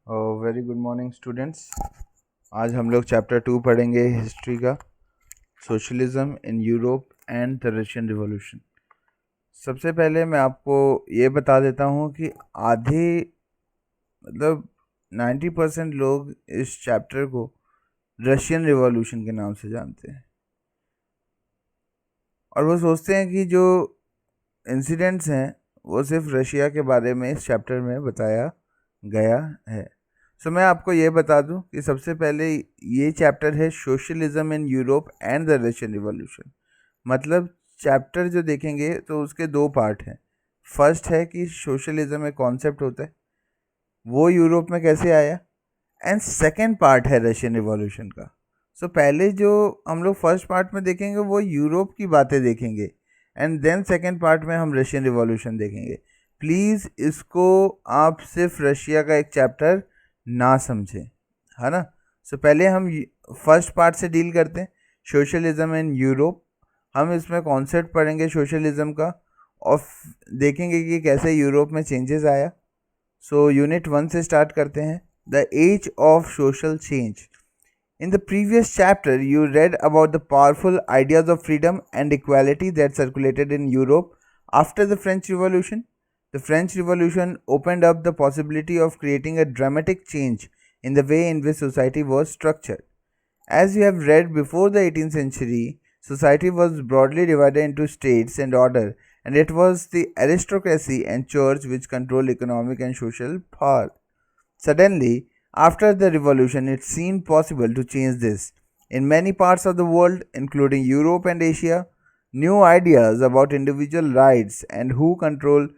Very good morning students. आज हम लोग चैप्टर 2 पढ़ेंगे हिस्ट्री का, socialism in Europe and the Russian revolution. सबसे पहले मैं आपको ये बता देता हूँ कि आधे 90% लोग इस चैप्टर को रशियन रिवॉल्यूशन के नाम से जानते हैं और वो सोचते हैं कि जो इंसिडेंट्स हैं वो सिर्फ रशिया के बारे में इस चैप्टर में बताया गया है। सो मैं आपको ये बता दूं कि सबसे पहले ये चैप्टर है socialism in Europe and the Russian revolution. मतलब चैप्टर जो देखेंगे तो उसके दो पार्ट हैं। फर्स्ट है कि सोशलिज्म एक कॉन्सेप्ट होता है, वो यूरोप में कैसे आया, एंड सेकेंड पार्ट है रशियन रिवॉल्यूशन का। सो पहले जो हम लोग फर्स्ट पार्ट में देखेंगे वो यूरोप की बातें देखेंगे एंड देन सेकेंड पार्ट में हम रशियन रिवॉल्यूशन देखेंगे। प्लीज़ इसको आप सिर्फ रशिया का एक चैप्टर ना समझें, है ना। सो पहले हम फर्स्ट पार्ट से डील करते हैं, सोशलिज्म इन यूरोप। हम इसमें कॉन्सेप्ट पढ़ेंगे सोशलिज्म का और देखेंगे कि कैसे यूरोप में चेंजेस आया। सो यूनिट 1 से स्टार्ट करते हैं, the age of social change. In the previous chapter, you read about the powerful ideas of freedom and equality that circulated in Europe after the French Revolution. The French Revolution opened up the possibility of creating a dramatic change in the way in which society was structured. As you have read, before the 18th century, society was broadly divided into states and order, and it was the aristocracy and church which controlled economic and social power. Suddenly, after the revolution, it seemed possible to change this. In many parts of the world, including Europe and Asia, new ideas about individual rights and who control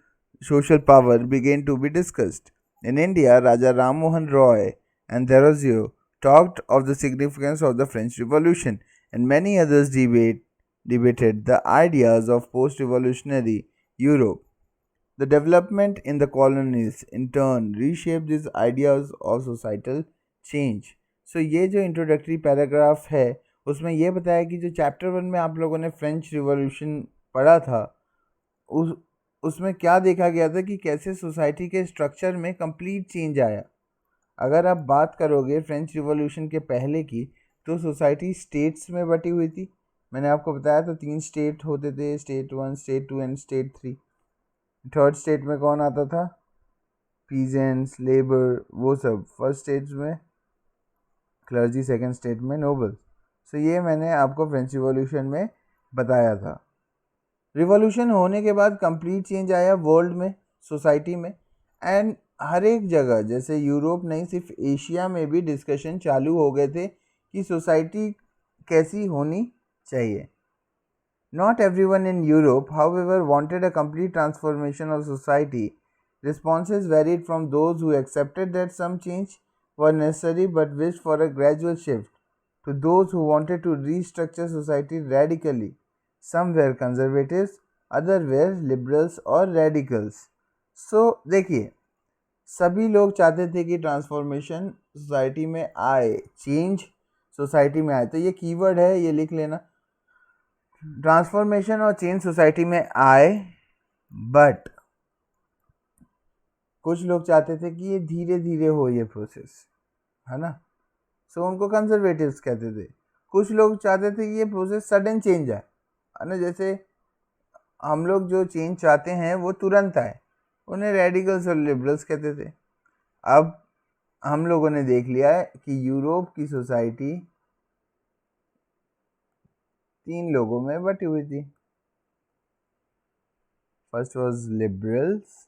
social power began to be discussed. In India, Raja Ram Mohan Roy and Desrosiers talked of the significance of the French Revolution, and many others debated the ideas of post revolutionary Europe. The development in the colonies in turn reshaped these ideas of societal change. So ये जो introductory paragraph है उसमें ये बताया कि जो chapter 1 में आप लोगों ने फ्रेंच रिवॉल्यूशन पढ़ा था उस उसमें क्या देखा गया था कि कैसे सोसाइटी के स्ट्रक्चर में कंप्लीट चेंज आया। अगर आप बात करोगे फ्रेंच रिवॉल्यूशन के पहले की तो सोसाइटी स्टेट्स में बटी हुई थी। मैंने आपको बताया था 3 स्टेट होते थे, state 1, state 2 and state 3। Third state में कौन आता था? पीजेंट्स, लेबर, वो सब। फर्स्ट स्टेट में क्लर्जी, सेकंड स्टेट में नोबल। सो ये मैंने आपको फ्रेंच रिवॉल्यूशन में बताया था। रिवॉल्यूशन होने के बाद कंप्लीट चेंज आया वर्ल्ड में, सोसाइटी में, एंड हर एक जगह, जैसे यूरोप नहीं सिर्फ एशिया में भी डिस्कशन चालू हो गए थे कि सोसाइटी कैसी होनी चाहिए। Not everyone in Europe, however, wanted a complete transformation of society. Responses varied from those who accepted that some change were necessary but wished for a gradual shift, to those who wanted to restructure society radically. Some were conservatives, others were liberals or radicals. So, देखिए, सभी लोग चाहते थे कि transformation society में आए, change society में आए। तो ये कीवर्ड है, ये लिख लेना, ट्रांसफॉर्मेशन और चेंज सोसाइटी में आए, बट कुछ लोग चाहते थे कि ये धीरे धीरे हो ये प्रोसेस, है ना। सो उनको कंजर्वेटिव्स कहते थे। कुछ लोग चाहते थे कि ये प्रोसेस सडन चेंज आए, है ना। जैसे हम लोग जो चेंज चाहते हैं वो तुरंत आए, उन्हें रेडिकल्स और लिबरल्स कहते थे। अब हम लोगों ने देख लिया है कि यूरोप की सोसाइटी 3 लोगों में बटी हुई थी। First was liberals,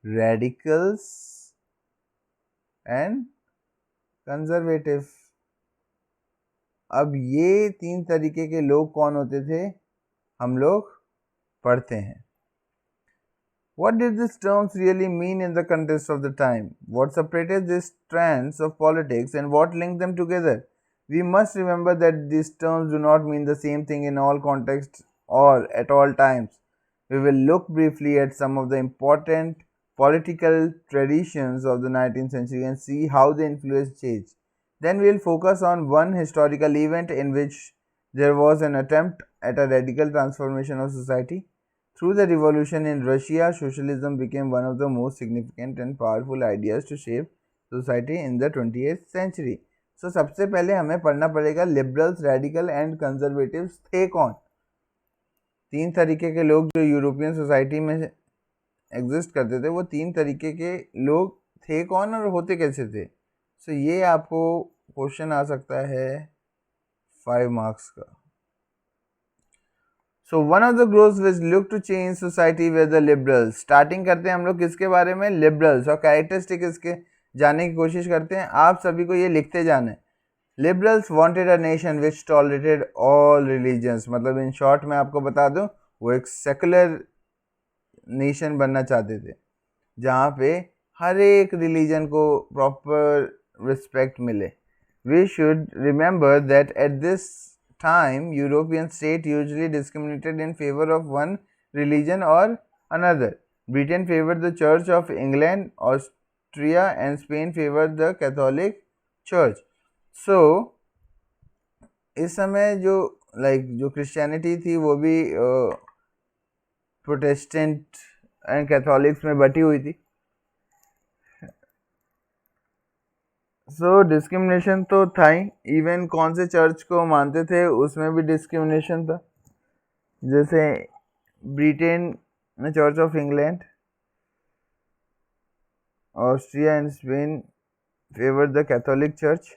radicals and conservative. अब ये 3 तरीके के लोग कौन होते थे हम लोग पढ़ते हैं। What did these terms really mean in the context of the time? What separated these strands of politics and what linked them together? We must remember that these terms do not mean the same thing in all contexts or at all times. We will look briefly at some of the important political traditions of the 19th century and see how they influenced change. Then we will focus on one historical event in which there was an attempt at a radical transformation of society. Through the revolution in Russia, socialism became one of the most significant and powerful ideas to shape society in the 20th century. So सबसे पहले हमें पढ़ना पड़ेगा liberals, radical and conservatives थे कौन। तीन तरीके के लोग जो यूरोपियन सोसाइटी में एग्जिस्ट करते थे, वो तीन तरीके के लोग थे कौन और होते कैसे थे। सो ये आपको क्वेश्चन आ सकता है 5 मार्क्स का। So one of the groups which look to change society with the liberals. Starting करते हैं हम लोग किसके बारे में, लिबरल्स, और कैरेक्टरिस्टिक इसके जानने की कोशिश करते हैं। आप सभी को ये लिखते जाना है। Liberals wanted a nation which tolerated all religions, मतलब इन शॉर्ट मैं आपको बता दूं, वो एक सेकुलर नेशन बनना चाहते थे जहाँ पे हर एक रिलीजन को प्रॉपर रिस्पेक्ट मिले। We should remember that at this time European state usually discriminated in favor of one religion or another. Britain favored the Church of England, Austria and Spain favored the Catholic Church. So इस समय जो जो Christianity थी वो भी Protestant and Catholics में बटी हुई थी। डिस्क्रिमिनेशन तो था ही, इवन कौन से चर्च को मानते थे उसमें भी डिस्क्रिमिनेशन था। जैसे ब्रिटेन में church of England, Austria and Spain favour the Catholic church.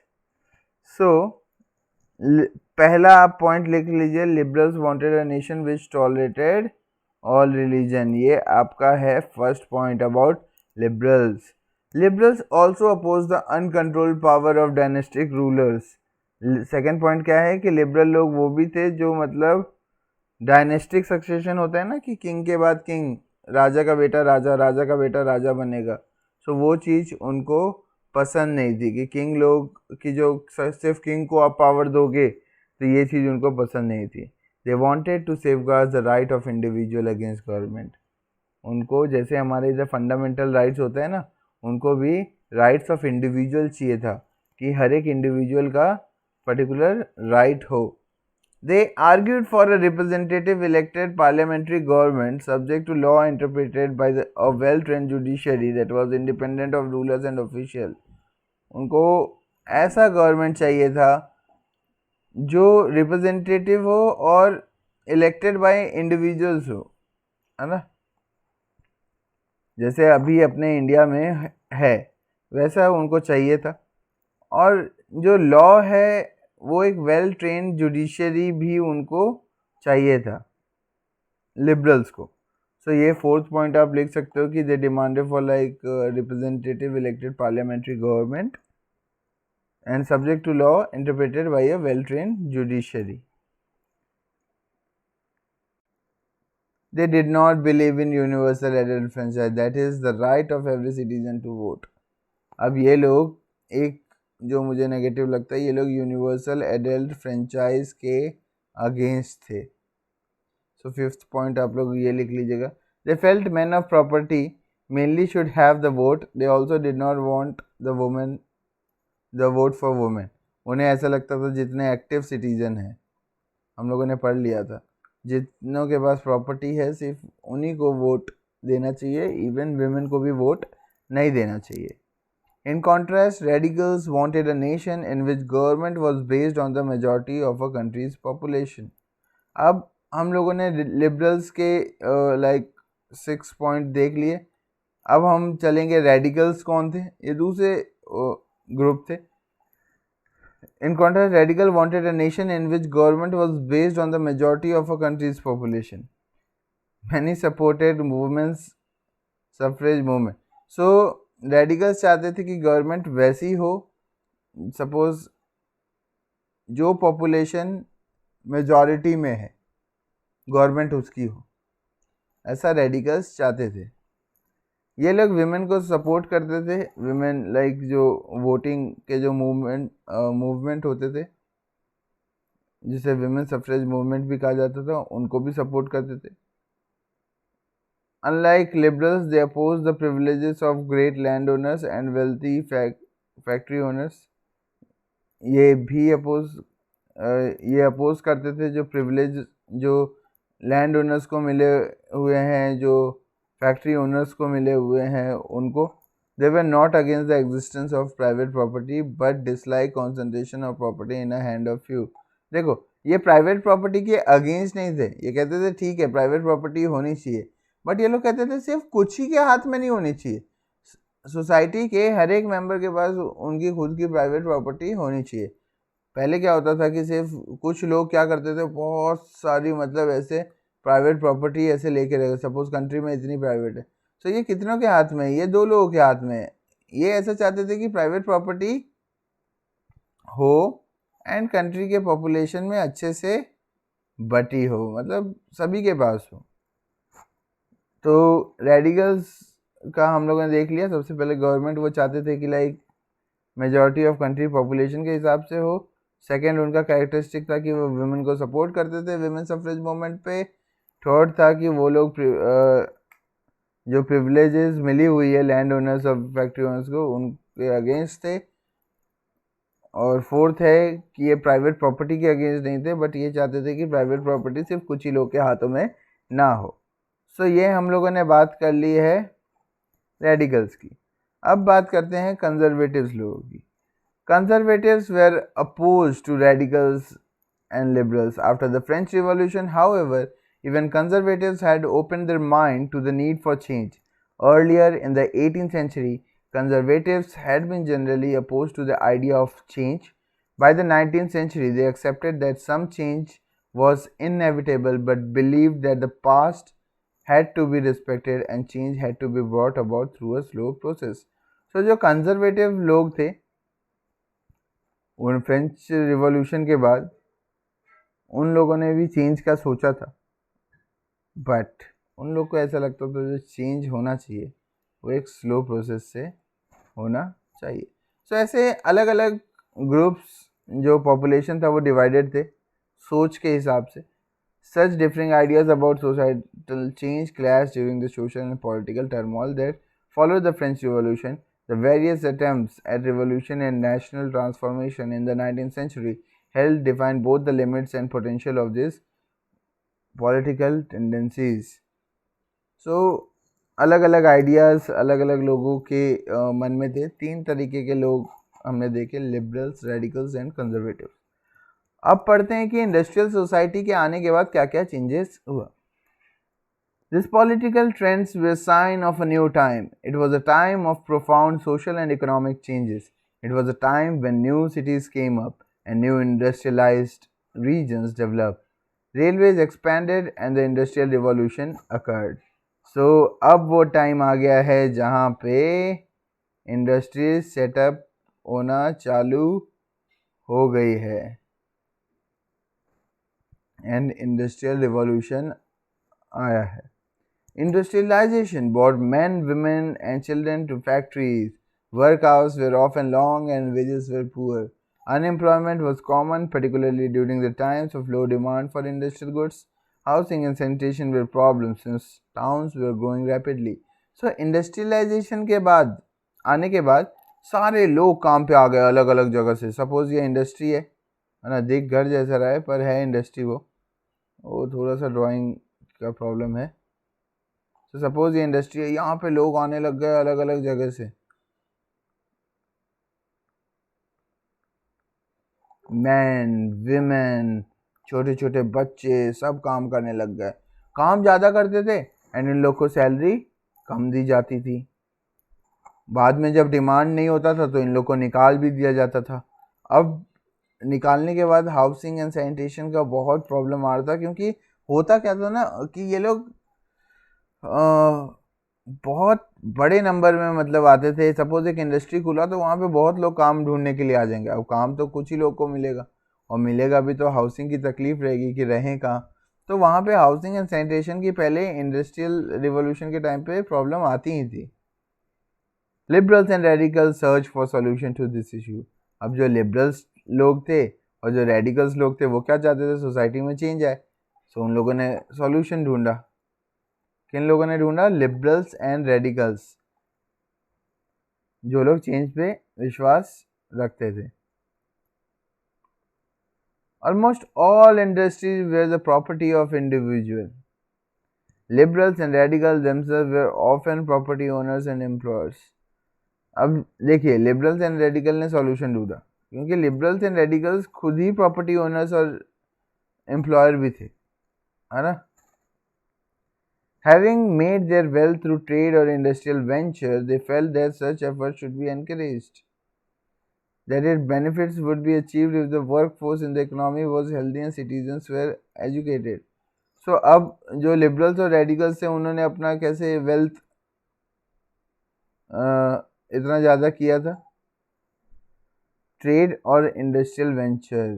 पहला आप पॉइंट लिख लीजिए, liberals wanted a nation which tolerated all religion. ये आपका है first point about liberals. Liberals also oppose the uncontrolled power of dynastic rulers. Second point क्या है कि लिबरल लोग वो भी थे जो मतलब डायनेस्टिक सक्सेशन होता है ना, कि किंग के बाद किंग, राजा का बेटा राजा, राजा का बेटा राजा बनेगा। वो चीज़ उनको पसंद नहीं थी कि किंग लोग की जो सिर्फ किंग को आप पावर दोगे, तो ये चीज़ उनको पसंद नहीं थी। They wanted to safeguard the right of individual against government. उनको जैसे हमारे इधर फंडामेंटल राइट्स होते हैं ना, उनको भी राइट्स ऑफ इंडिविजुअल चाहिए था कि हर एक इंडिविजुअल का पर्टिकुलर राइट हो। They argued for a representative elected parliamentary government subject to law interpreted by a well trained judiciary that was independent of rulers and official. उनको ऐसा गवर्नमेंट चाहिए था जो रिप्रेजेंटेटिव हो और इलेक्टेड बाय इंडिविजुअल्स हो, है ना। जैसे अभी अपने इंडिया में है वैसा उनको चाहिए था। और जो लॉ है वो एक वेल ट्रेन्ड जुडिशरी भी उनको चाहिए था लिबरल्स को। ये फोर्थ पॉइंट आप लिख सकते हो कि they demanded for representative elected parliamentary government and subject to law interpreted by a well trained judiciary. They did not believe in universal adult franchise, that is the right of every citizen to vote. अब ये लोग एक जो मुझे negative लगता है, ये लोग यूनिवर्सल एडल्ट फ्रेंचाइज के अगेंस्ट थे। फिफ्थ पॉइंट आप लोग ये लिख लीजिएगा। They felt man of property mainly should have the vote. They also did not want the vote for women. उन्हें ऐसा लगता था जितने एक्टिव सिटीजन हैं, हम लोगों ने पढ़ लिया था, जितनों के पास प्रॉपर्टी है सिर्फ उन्हीं को वोट देना चाहिए, इवन विमेन को भी वोट नहीं देना चाहिए। In contrast radicals wanted a nation in which government was based on the majority of a countries population. अब हम लोगों ने लिबरल्स के 6 पॉइंट देख लिए। अब हम चलेंगे रेडिकल्स कौन थे, ये दूसरे ग्रुप थे। In contrast, radical wanted a nation in which government was based on the majority of a country's population. Many supported women's suffrage movement. Radicals चाहते थे कि गवर्नमेंट वैसी हो, सपोज जो पॉपुलेशन मेजॉरिटी में है गवर्नमेंट उसकी हो, ऐसा रेडिकल्स चाहते थे। ये लोग विमेन को सपोर्ट करते थे। विमेन जो वोटिंग के जो मूवमेंट होते थे, जिसे विमेन सफ्रेज मूवमेंट भी कहा जाता था, उनको भी सपोर्ट करते थे। Unlike liberals they oppose the privileges of great land owners and wealthy factory owners. ये भी अपोज करते थे जो प्रिविलेज जो लैंड ओनर्स को मिले हुए हैं, जो फैक्ट्री ओनर्स को मिले हुए हैं उनको, they were not against the existence of private property but dislike concentration of property in a hand of few. देखो, ये प्राइवेट प्रॉपर्टी के अगेंस्ट नहीं थे, ये कहते थे ठीक है प्राइवेट प्रॉपर्टी होनी चाहिए, बट ये लोग कहते थे सिर्फ कुछ ही के हाथ में नहीं होनी चाहिए, सोसाइटी के हर एक मेंबर के पास उनकी खुद की प्राइवेट प्रॉपर्टी होनी चाहिए। पहले क्या होता था कि सिर्फ कुछ लोग क्या करते थे, बहुत सारी मतलब ऐसे प्राइवेट प्रॉपर्टी ऐसे लेके रहे, सपोज कंट्री में इतनी प्राइवेट है, तो ये कितनों के हाथ में है, ये 2 लोगों के हाथ में है। ये ऐसा चाहते थे कि प्राइवेट प्रॉपर्टी हो एंड कंट्री के पॉपुलेशन में अच्छे से बटी हो, मतलब सभी के पास हो। तो रेडिकल्स का हम लोगों ने देख लिया। सबसे पहले गवर्नमेंट वो चाहते थे कि like majority of country population के हिसाब से हो। सेकंड, उनका कैरेक्टरिस्टिक था कि वो वुमेन को सपोर्ट करते थे वुमेन सफरेज मूवमेंट पे। थर्ड था कि वो लोग जो प्रिविलेजेस मिली हुई है लैंड ओनर्स और फैक्ट्री ओनर्स को, उनके अगेंस्ट थे। और फोर्थ है कि ये प्राइवेट प्रॉपर्टी के अगेंस्ट नहीं थे, बट ये चाहते थे कि प्राइवेट प्रॉपर्टी सिर्फ कुछ ही लोग के हाथों में ना हो। सो ये हम लोगों ने बात कर ली है रेडिकल्स की। अब बात करते हैं कंजर्वेटिव्स लोगों की। Conservatives were opposed to radicals and liberals after the French Revolution. However, even conservatives had opened their mind to the need for change. Earlier in the 18th century, conservatives had been generally opposed to the idea of change. By the 19th century, they accepted that some change was inevitable but believed that the past had to be respected and change had to be brought about through a slow process. So, जो conservative लोग थे उन French revolution के बाद उन लोगों ने भी चेंज का सोचा था, बट उन लोग को ऐसा लगता था जो चेंज होना चाहिए वो एक स्लो प्रोसेस से होना चाहिए। सो ऐसे अलग अलग ग्रुप्स, जो पॉपुलेशन था वो डिवाइडेड थे सोच के हिसाब से। Such differing ideas about societal change clash during the social and political turmoil that followed the French Revolution. The various attempts at revolution and national transformation in the 19th century helped define both the limits and potential of these political tendencies. So, अलग अलग ideas अलग अलग लोगों के मन में थे। 3 तरीके के लोग हमने देखे, लिबरल्स, रेडिकल्स एंड कंजर्वेटिव। अब पढ़ते हैं कि इंडस्ट्रियल सोसाइटी के आने के बाद क्या क्या चेंजेस हुआ। These political trends were a sign of a new time. It was a time of profound social and economic changes. It was a time when new cities came up and new industrialized regions developed. Railways expanded and the industrial revolution occurred. So, अब वो time आ गया है जहाँ पे industry setup होना चालू हो गई है एंड इंडस्ट्रियल रिवॉल्यूशन आया है। Industrialization brought men, women, and children to factories. Work hours were often long and wages were poor. Unemployment was common, particularly during the times of low demand for industrial goods. Housing and sanitation were problems since towns were growing rapidly. So, industrialization के बाद आने के बाद सारे लोग काम पे आ गए अलग अलग जगह से। सपोज ये इंडस्ट्री है ना, देख घर जैसा रहा है पर है इंडस्ट्री। वो थोड़ा सा ड्राइंग का प्रॉब्लम है। तो सपोज ये इंडस्ट्री है, यहाँ पे लोग आने लग गए अलग अलग जगह से, मैन, विमेन, छोटे छोटे बच्चे सब काम करने लग गए। काम ज़्यादा करते थे एंड इन लोग को सैलरी कम दी जाती थी। बाद में जब डिमांड नहीं होता था तो इन लोग को निकाल भी दिया जाता था। अब निकालने के बाद हाउसिंग एंड सैनिटेशन का बहुत प्रॉब्लम आ रहा था, क्योंकि होता क्या था ना कि ये लोग बहुत बड़े नंबर में मतलब आते थे। सपोज एक इंडस्ट्री खुला तो वहाँ पे बहुत लोग काम ढूंढने के लिए आ जाएंगे। अब काम तो कुछ ही लोग को मिलेगा, और मिलेगा भी तो हाउसिंग की तकलीफ रहेगी कि रहें कहाँ। तो वहाँ पे हाउसिंग एंड सैनिटेशन की पहले इंडस्ट्रियल रिवॉल्यूशन के टाइम पे प्रॉब्लम आती ही थी। Liberals and radicals search for solution to this issue. अब जो लिबरल्स लोग थे और जो रेडिकल्स लोग थे वो क्या चाहते थे, सोसाइटी में चेंज आए। सो उन लोगों ने सॉल्यूशन ढूंढा। किन लोगों ने ढूंढा? लिबरल्स एंड रेडिकल्स, जो लोग चेंज पे विश्वास रखते थे। Almost all industries were the property of individual. Liberals and radicals themselves were often property owners and employers. अब देखिए लिबरल्स एंड रेडिकल ने सॉल्यूशन ढूंढा, क्योंकि लिबरल्स एंड रेडिकल्स खुद ही प्रॉपर्टी ओनर्स और एम्प्लॉयर भी थे, है ना. Having made their wealth through trade or industrial venture, they felt that such efforts should be encouraged. That its benefits would be achieved if the workforce in the economy was healthy and citizens were educated. So अब जो liberals और radicals थे उन्होंने अपना कैसे wealth इतना ज़्यादा किया था, ट्रेड और इंडस्ट्रियल वेंचर,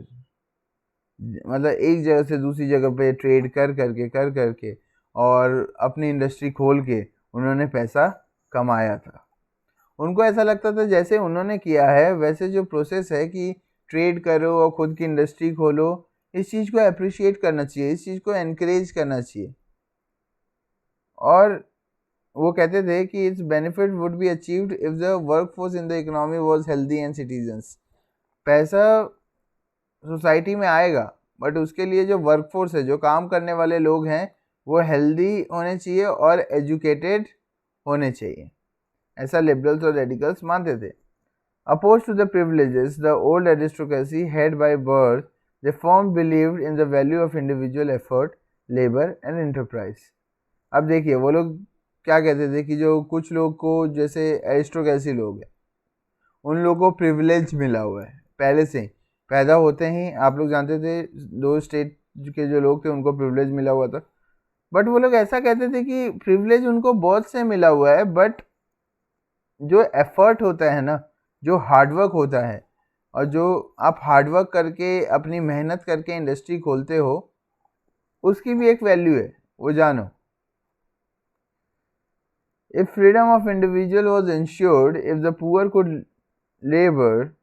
मतलब एक जगह से दूसरी जगह पे ट्रेड कर करके और अपनी इंडस्ट्री खोल के उन्होंने पैसा कमाया था. उनको ऐसा लगता था जैसे उन्होंने किया है वैसे जो प्रोसेस है कि ट्रेड करो और खुद की इंडस्ट्री खोलो, इस चीज़ को अप्रिशिएट करना चाहिए, इस चीज़ को एनकरेज करना चाहिए. और वो कहते थे कि it's benefit would be achieved if the workforce in the economy was healthy and citizens. पैसा सोसाइटी में आएगा बट उसके लिए जो वर्कफोर्स है, जो काम करने वाले लोग हैं, वो हेल्दी होने चाहिए और एजुकेटेड होने चाहिए. ऐसा लिबरल्स और रेडिकल्स मानते थे. Oppose to the privileges the old aristocracy had by birth, they firm believed in the value of individual effort, labour and enterprise. अब देखिए वो लोग क्या कहते थे कि जो कुछ लोग को, जैसे एरिस्टोक्रेसी लोग हैं, उन लोगों को प्रिविलेज मिला हुआ है पहले से ही, पैदा होते ही. आप लोग जानते थे 2 स्टेट के जो लोग थे उनको प्रिविलेज मिला हुआ था. बट वो लोग ऐसा कहते थे कि प्रिविलेज उनको बहुत से मिला हुआ है, बट जो एफर्ट होता है ना, जो हार्डवर्क होता है, और जो आप हार्डवर्क करके अपनी मेहनत करके इंडस्ट्री खोलते हो, उसकी भी एक वैल्यू है, वो जानो. If freedom of individual was ensured, if the poor could labor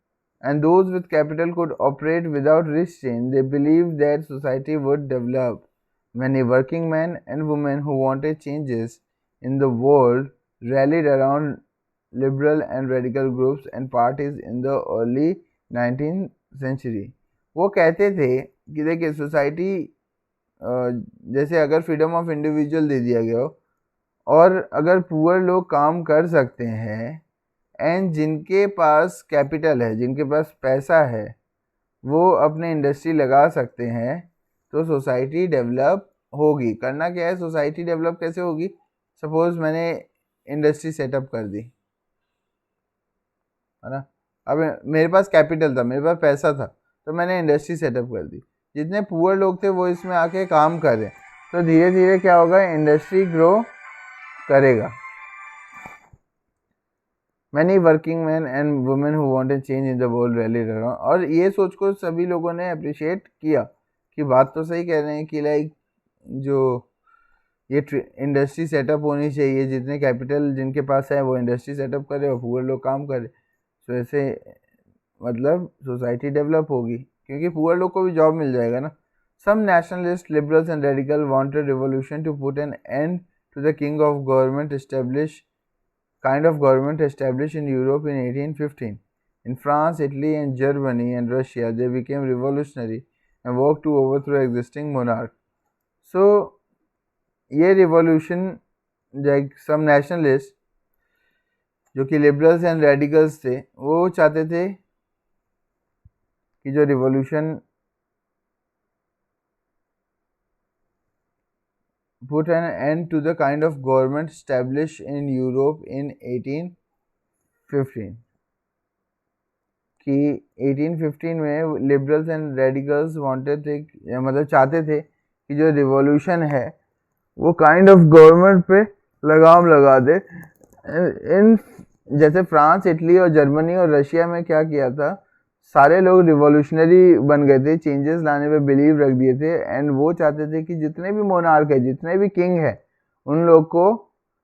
and those with capital could operate without restraint, they believed that society would develop. Many working men and women who wanted changes in the world rallied around liberal and radical groups and parties in the early 19th century. वो कहते थे कि देखिए society, जैसे अगर freedom of individual दे दिया गया हो और अगर पुअर लोग काम कर सकते हैं एंड जिनके पास कैपिटल है, जिनके पास पैसा है, वो अपने इंडस्ट्री लगा सकते हैं, तो सोसाइटी डेवलप होगी. करना क्या है, सोसाइटी डेवलप कैसे होगी? सपोज मैंने इंडस्ट्री सेटअप कर दी, है ना. अब मेरे पास कैपिटल था, मेरे पास पैसा था, तो मैंने इंडस्ट्री सेटअप कर दी. जितने पुअर लोग थे वो इसमें आके काम कर रहे हैं, तो धीरे धीरे क्या होगा, इंडस्ट्री ग्रो करेगा. Many working men and women who wanted change in the world rallied around. और ये सोच को सभी लोगों ने अप्रिशिएट किया कि बात तो सही कह रहे हैं कि लाइक जो ये इंडस्ट्री सेटअप होनी चाहिए, जितने कैपिटल जिनके पास है वो इंडस्ट्री सेटअप करे और पुअर लोग काम करे, तो ऐसे मतलब सोसाइटी डेवलप होगी, क्योंकि पुअर लोग को भी जॉब मिल जाएगा ना. Some nationalist liberals and radical wanted revolution to put an end to the king of government kind of government established in Europe in 1815. In France, Italy, and Germany and Russia, they became revolutionary and worked to overthrow existing monarch. So, ये revolution, like some nationalists, जो कि liberals and radicals थे, वो चाहते थे कि जो revolution put an end to the kind of government established in Europe in 1815. कि 1815 में लिबरल्स एंड रेडिकल्स वांटेड थे, मतलब चाहते थे कि जो रिवॉल्यूशन है वो काइंड ऑफ गवर्नमेंट पे लगाम लगा दे. इन जैसे फ्रांस, इटली और जर्मनी और रशिया में क्या किया था, सारे लोग रिवॉल्यूशनरी बन गए थे, चेंजेस लाने पे बिलीव रख दिए थे, एंड वो चाहते थे कि जितने भी मोनार्क है, जितने भी किंग है, उन लोग को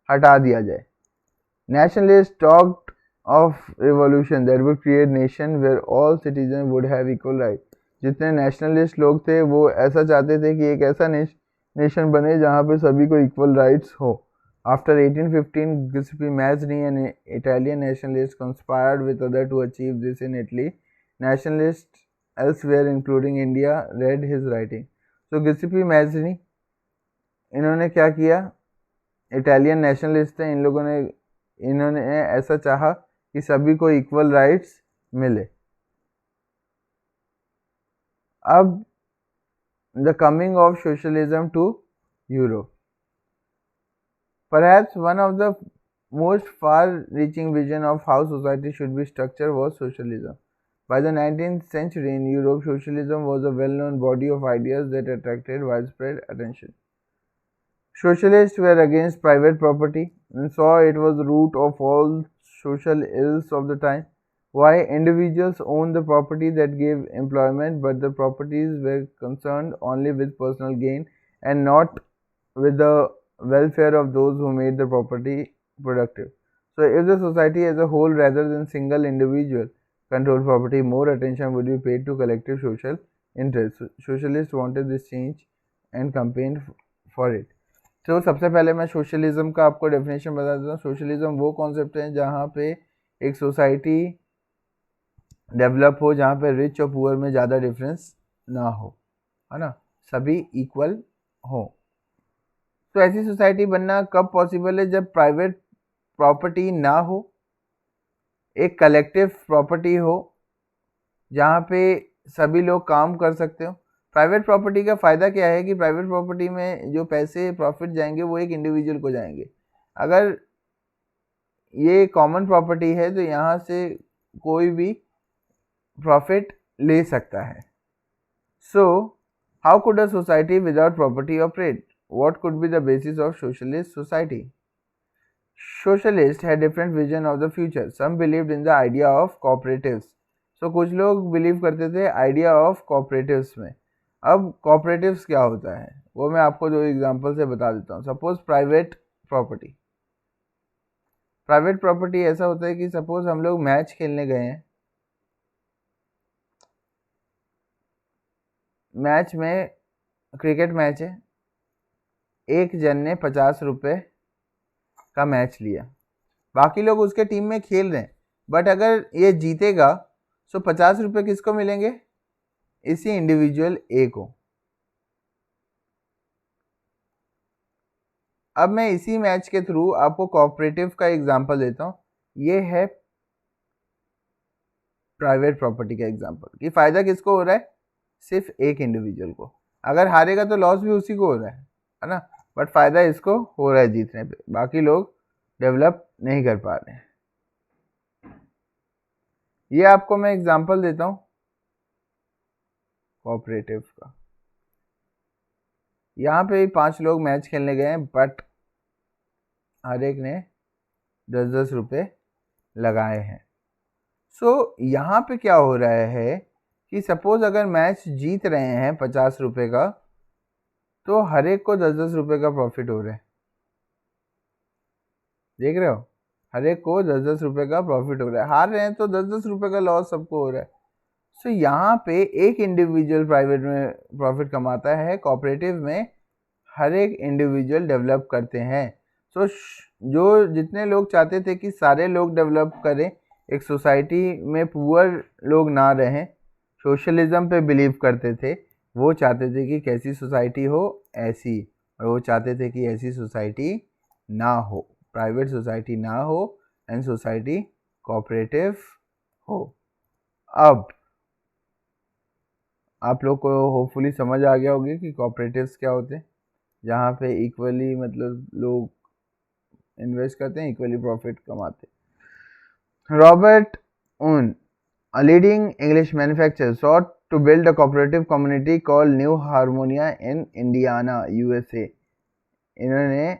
हटा दिया जाए. Nationalist talked of revolution that would create nation where all citizen would have equal right. जितने नेशनलिस्ट लोग थे वो ऐसा चाहते थे कि एक ऐसा नेशन बने जहाँ पे सभी को इक्वल राइट्स हो. After 1815, Giuseppe Mazzini, an Italian nationalist, conspired with others to achieve this in Italy. Nationalists elsewhere including India read his writing. So Giuseppe Mazzini इन्होंने क्या किया, इटालियन नेशनलिस्ट थे, इन्होंने ऐसा चाहा कि सभी को इक्वल राइट्स मिले. अब the coming of socialism to Europe. Perhaps one of the most far-reaching vision of how society should be structured was socialism. By the 19th century in Europe, socialism was a well-known body of ideas that attracted widespread attention. Socialists were against private property and saw it was the root of all social ills of the time. Why individuals owned the property that gave employment, but the properties were concerned only with personal gain and not with the welfare of those who made the property productive. So if the society as a whole rather than single individual controlled property, more attention would be paid to collective social interests. Socialists wanted this change and campaigned for it. तो सबसे पहले मैं socialism का आपको definition बता देता हूँ. Socialism वो कॉन्सेप्ट है जहाँ पे एक सोसाइटी डेवलप हो, जहाँ पे रिच और पुअर में ज़्यादा डिफरेंस ना हो, है ना, सभी इक्वल हो. तो ऐसी सोसाइटी बनना कब पॉसिबल है, जब प्राइवेट प्रॉपर्टी ना हो, एक कलेक्टिव प्रॉपर्टी हो जहाँ पे सभी लोग काम कर सकते हो. प्राइवेट प्रॉपर्टी का फ़ायदा क्या है कि प्राइवेट प्रॉपर्टी में जो पैसे प्रॉफिट जाएंगे वो एक इंडिविजुअल को जाएंगे. अगर ये कॉमन प्रॉपर्टी है तो यहाँ से कोई भी प्रॉफिट ले सकता है. So how could a society without property operate? What could be the basis of socialist society? Socialists had different vision of the future. Some believed in the idea of cooperatives. So कुछ लोग believe करते थे idea of cooperatives में. अब cooperatives क्या होता है वो मैं आपको दो एग्जांपल से बता देता हूँ. Suppose private property. Private property ऐसा होता है कि सपोज हम लोग मैच खेलने गए हैं, मैच में क्रिकेट मैच है, एक जन ने 50 रुपये का मैच लिया, बाकी लोग उसके टीम में खेल रहे हैं, बट अगर ये जीतेगा तो 50 रुपये किसको मिलेंगे? इसी इंडिविजुअल ए को. अब मैं इसी मैच के थ्रू आपको कोऑपरेटिव का एग्जांपल देता हूँ. ये है प्राइवेट प्रॉपर्टी का एग्जांपल कि फ़ायदा किसको हो रहा है? सिर्फ एक इंडिविजुअल को. अगर हारेगा तो लॉस भी उसी को हो रहा है ना, बट फ़ायदा इसको हो रहा है जीतने पे, बाकी लोग डेवलप नहीं कर पा रहे हैं. ये आपको मैं एग्जांपल देता हूँ कोऑपरेटिव का. यहाँ पे 5 लोग मैच खेलने गए हैं, बट हर एक ने 10-10 रुपये लगाए हैं. सो यहाँ पे क्या हो रहा है कि सपोज अगर मैच जीत रहे हैं 50 रुपये का, तो हर एक को 10-10 रुपये का प्रॉफिट हो रहा है. देख रहे हो, हर एक को 10-10 रुपये का प्रॉफिट हो रहा है. हार रहे हैं तो 10-10 रुपये का लॉस सबको हो रहा है. सो यहाँ पे एक इंडिविजुअल प्राइवेट में प्रॉफिट कमाता है, कोऑपरेटिव में हर एक इंडिविजुअल डेवलप करते हैं. सो जो जितने लोग चाहते थे कि सारे लोग डेवलप करें, एक सोसाइटी में पुअर लोग ना रहें, सोशलिज्म पे बिलीव करते थे, वो चाहते थे कि कैसी सोसाइटी हो ऐसी, और वो चाहते थे कि ऐसी सोसाइटी ना हो, प्राइवेट सोसाइटी ना हो एंड सोसाइटी कोऑपरेटिव हो. अब आप लोग को होपफुली समझ आ गया होगी कि कोऑपरेटिव्स क्या होते हैं, जहाँ पे इक्वली मतलब लोग इन्वेस्ट करते हैं, इक्वली प्रॉफिट कमाते हैं. रॉबर्ट उन, a leading English manufacturer, sought to build a cooperative community called New Harmonia in Indiana, USA. इन्होंने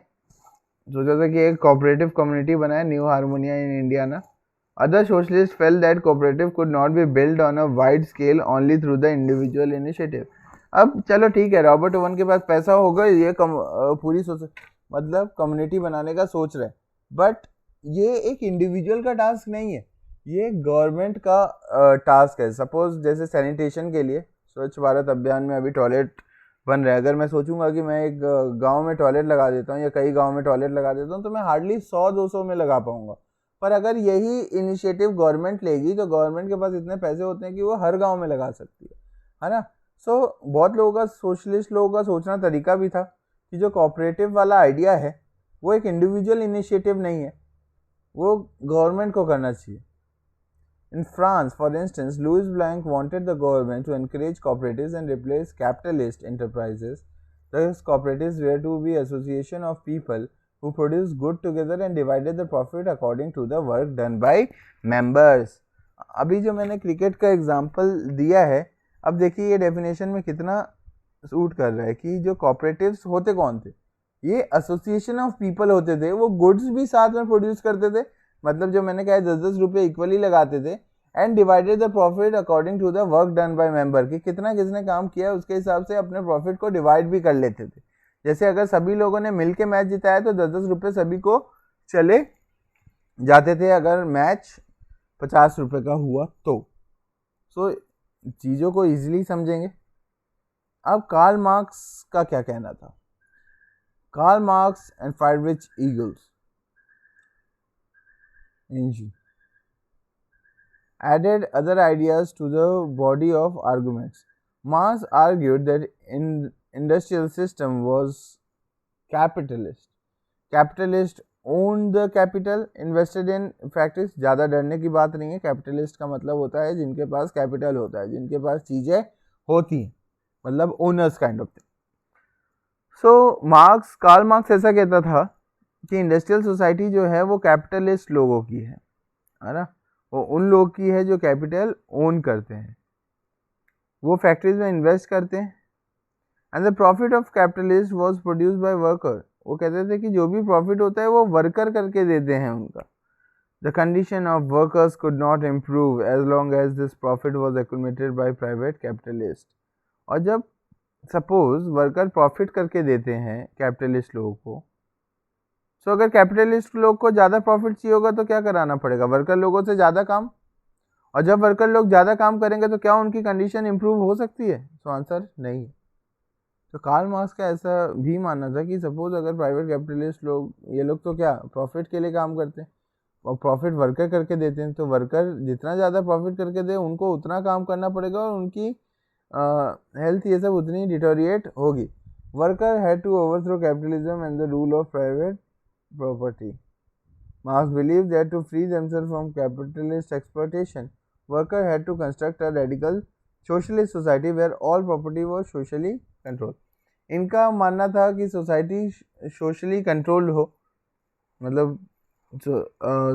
सोचा था कि एक कोऑपरेटिव कम्युनिटी बनाए, new harmonium in Indiana. Other socialists felt that cooperative could not be built on a wide scale only through the individual initiative. अब चलो ठीक है, रॉबर्ट ओवन के पास पैसा होगा, ये पूरी मतलब कम्युनिटी बनाने का सोच रहे हैं, बट ये एक इंडिविजुअल का टास्क नहीं है, ये गवर्नमेंट का टास्क है. सपोज जैसे सैनिटेशन के लिए स्वच्छ भारत अभियान में अभी टॉयलेट बन रहा है. अगर मैं सोचूंगा कि मैं एक गांव में टॉयलेट लगा देता हूँ या कई गांव में टॉयलेट लगा देता हूँ, तो मैं हार्डली 100-200 में लगा पाऊंगा. पर अगर यही इनिशिएटिव गवर्नमेंट लेगी तो गवर्नमेंट के पास इतने पैसे होते हैं कि वो हर गांव में लगा सकती है ना। सो बहुत लोगों का, सोशलिस्ट लोगों का सोचना तरीका भी था कि जो कोऑपरेटिव वाला आइडिया है वो एक इंडिविजुअल इनिशिएटिव नहीं है, वो गवर्नमेंट को करना चाहिए। In France, for instance, Louis Blanc wanted the government to encourage cooperatives and replace capitalist enterprises. Thus, cooperatives were to be association of people who produced good together and divided the profit according to the work done by members. अभी जो मैंने cricket का example दिया है, अब देखिए ये definition में कितना सूट कर रहा है कि जो कॉपरेटिव्स होते कौन थे, ये एसोसिएशन ऑफ पीपल होते थे, वो गुड्स भी साथ में प्रोड्यूस करते थे, मतलब जो मैंने कहा 10-10 रुपये इक्वली लगाते थे, and divided the profit according to the work done by member, कि कितना किसने काम किया उसके हिसाब से अपने प्रॉफिट को डिवाइड भी कर लेते थे। जैसे अगर सभी लोगों ने मिल के मैच जिताया तो 10-10 रुपये सभी को चले जाते थे, अगर मैच 50 रुपये का हुआ तो। सो चीज़ों को ईजिली समझेंगे। अब कार्ल मार्क्स का क्या कहना था? Karl Marx and Friedrich Engels added other ideas to the body of arguments. Marx argued that industrial system was capitalist. Capitalist owned the capital invested in factories. ज़्यादा डरने की बात नहीं है, कैपिटलिस्ट का मतलब होता है जिनके पास कैपिटल होता है, जिनके पास चीज़ें होती हैं, मतलब owners kind of thing. So Karl Marx ऐसा कहता था कि इंडस्ट्रियल सोसाइटी जो है वो कैपिटलिस्ट लोगों की है ना, वो उन लोग की है जो कैपिटल ओन करते हैं, वो फैक्ट्रीज में इन्वेस्ट करते हैं। And the profit of capitalist was produced by worker, वो कहते थे कि जो भी प्रॉफिट होता है वो वर्कर करके देते हैं उनका। The condition of workers could not improve as long as this profit was accumulated by private capitalist. और जब सपोज वर्कर प्रॉफिट करके देते हैं कैपिटलिस्ट लोगों को, सो अगर कैपिटलिस्ट लोग को ज़्यादा प्रॉफिट चाहिए होगा तो क्या कराना पड़ेगा? वर्कर लोगों से ज़्यादा काम। और जब वर्कर लोग ज़्यादा काम करेंगे तो क्या उनकी कंडीशन इंप्रूव हो सकती है? सो आंसर नहीं। तो कार्ल मार्क्स का ऐसा भी मानना था कि सपोज अगर प्राइवेट कैपिटलिस्ट लोग, ये लोग तो क्या प्रॉफिट के लिए काम करते हैं और प्रॉफिट वर्कर करके देते हैं, तो वर्कर जितना ज़्यादा प्रॉफिट करके दे उनको उतना काम करना पड़ेगा और उनकी हेल्थ ये सब उतनी डिटोरिएट होगी। Worker had to overthrow capitalism and the rule of private property. Marx believed that to free themselves from capitalist exploitation, workers had to construct a radical socialist society where all property was socially controlled. इनका मानना था कि society socially controlled हो, मतलब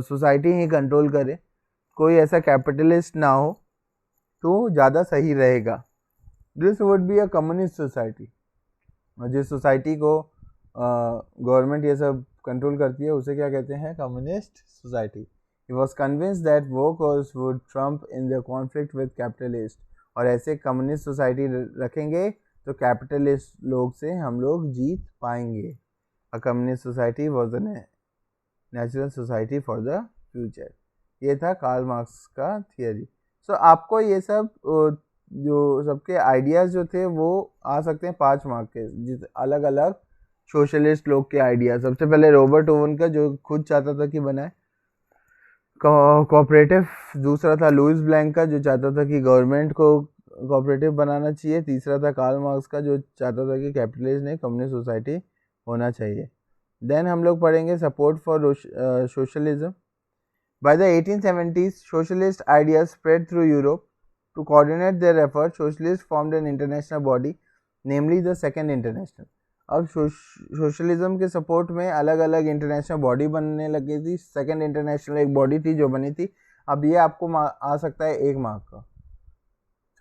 society ही control करे, कोई ऐसा capitalist ना हो तो ज़्यादा सही रहेगा। This would be a communist society, और जिस सोसाइटी को गवर्नमेंट ये सब कंट्रोल करती है उसे क्या कहते हैं? Communist society. He was convinced that workers would Trump in the conflict with capitalist, और ऐसे कम्युनिस्ट सोसाइटी रखेंगे तो कैपिटलिस्ट लोग से हम लोग जीत पाएंगे। A communist society was a natural society for the future. ये था कार्ल मार्क्स का थियरी। सो आपको ये सब जो सबके आइडियाज़ जो थे वो आ सकते हैं 5 मार्क के, जिस अलग अलग सोशलिस्ट लोग के आइडिया। सबसे पहले रॉबर्ट ओवन का, जो खुद चाहता था कि बनाए कोऑपरेटिव। दूसरा था लुइस ब्लैंक का, जो चाहता था कि गवर्नमेंट को कोऑपरेटिव बनाना चाहिए। तीसरा था कार्ल मार्क्स का, जो चाहता था कि कैपिटलिस्ट नहीं कम्युनिस्ट सोसाइटी होना चाहिए। देन हम लोग पढ़ेंगे support for socialism. By the 1870s socialist ideas spread through Europe. To coordinate their efforts, socialists formed an international body, namely the Second International. अब सोशलिज्म के सपोर्ट में अलग अलग इंटरनेशनल बॉडी बनने लगी थी। सेकंड इंटरनेशनल एक बॉडी थी जो बनी थी। अब ये आपको आ सकता है 1 मार्क का,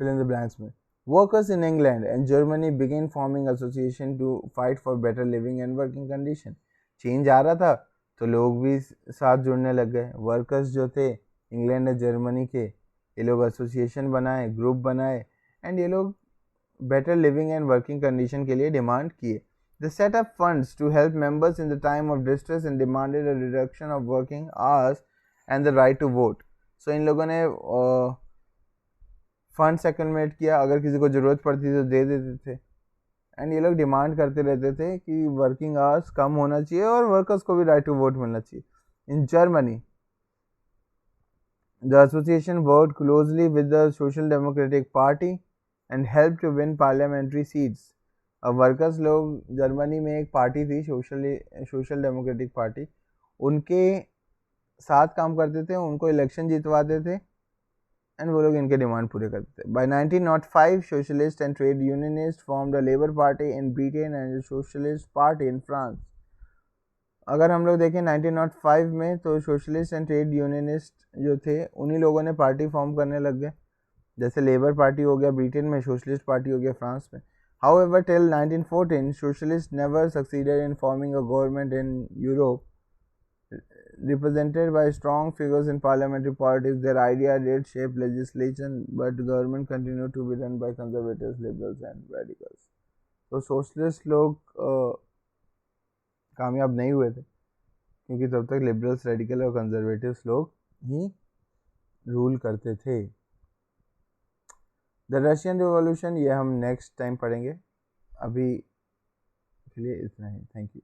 फिल इन द ब्लैंक्स में। Workers in England and Germany begin forming association to fight for better living and working condition. Change आ रहा था तो लोग भी साथ जुड़ने लग गए। वर्कर्स जो थे इंग्लैंड और जर्मनी के, ये लोग एसोसिएशन बनाए, ग्रुप बनाए, एंड ये लोग better living and working condition के लिए डिमांड किए। They set up funds to help members in the time of distress and demanded a reduction of working hours and the right to vote. So इन लोगों ने funds accumulate किया, अगर किसी को ज़रूरत पड़ती तो दे देते थे, एंड ये लोग डिमांड करते रहते थे कि वर्किंग आवर्स कम होना चाहिए और वर्कर्स को भी राइट टू वोट मिलना चाहिए। In Germany The association worked closely with the Social Democratic Party and helped to win parliamentary seats. अब वर्कर्स लोग, जर्मनी में एक पार्टी थी सोशल डेमोक्रेटिक पार्टी, उनके साथ काम करते थे, उनको इलेक्शन जितवाते थे एंड वो लोग इनके डिमांड पूरे करते थे. By 1905 socialist and trade unionist formed the labour party in Britain and socialist party in France. अगर हम लोग देखें 1905 में तो सोशलिस्ट एंड ट्रेड यूनियनिस्ट जो थे उन्हीं लोगों ने पार्टी फॉर्म करने लग गए. जैसे लेबर पार्टी हो गया ब्रिटेन में, सोशलिस्ट पार्टी हो गया फ्रांस में. However, till 1914, socialists never succeeded in forming a government in Europe. Represented by strong figures in parliamentary politics, their idea did shape legislation, but government continued to be run by conservatives, liberals, and radicals. तो socialist लोग कामयाब नहीं हुए थे क्योंकि तब तक liberals, radical और कंजर्वेटिव्स लोग ही रूल करते थे. द रशियन रिवॉल्यूशन ये हम नेक्स्ट टाइम पढ़ेंगे. अभी के लिए इतना ही. Thank you.